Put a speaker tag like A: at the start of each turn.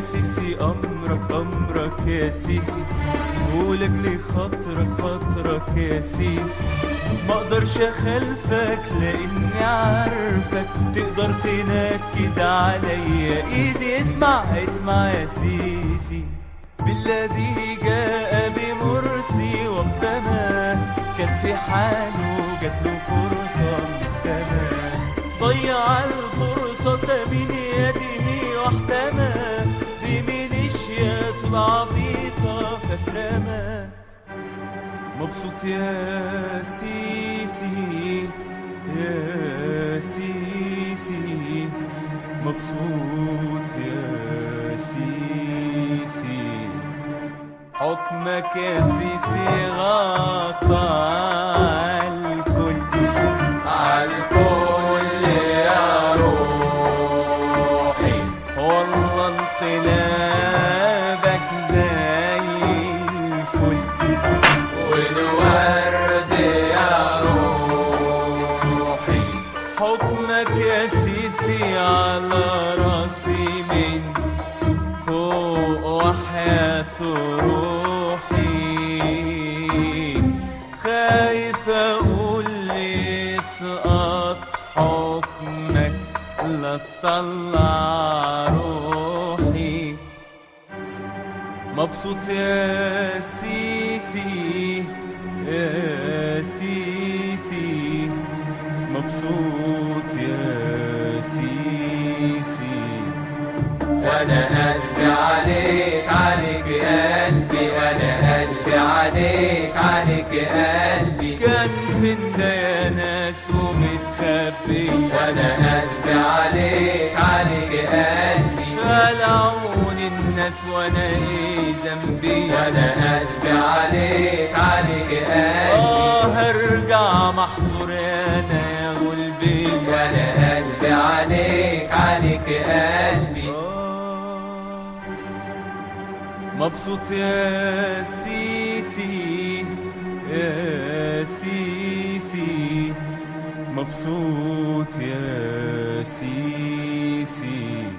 A: سيسي أمرك أمرك يا سيسي، ولأجل خاطرك يا سيسي ما اقدرش اخالفك لاني عارفك تقدر تنكد عليا ايزي. اسمع يا سيسي، بالذي جاء بمرسي وقتما كان في حاله جاتله فرصة من السماء، ضيع الفرصة من يده واحتمى بميليشياته العبيطة فاترمى. مبسوط يا سيسي يا سيسي، مبسوط يا سيسي، حكمك يا سيسي غطى عالكل عالكل يا روحي، والله انقلابك زي الفل والورد يا روحي، حكمك يا سيسي على راسي من فوق وحياة روحي، خايف اقول يسقط حكمك لا تطلع روحي. مبسوط يا سيسي يا سيسي، مبسوط يا سيسي،
B: أنا قلبي عليك عليك قلبي، أنا قلبي عليك عليك قلبي،
A: كان فين ده يا ناس ومتخبي،
B: أنا قلبي عليك عليك قلبي،
A: خلعوني الناس وانا ايه ذنبي،
B: أنا قلبي عليك عليك قلبي،
A: هرجع محظور انا يا غلبي،
B: أنا قلبي عليك عليك قلبي.
A: مبسوط يا سيسي يا سيسي، مبسوط يا سيسي.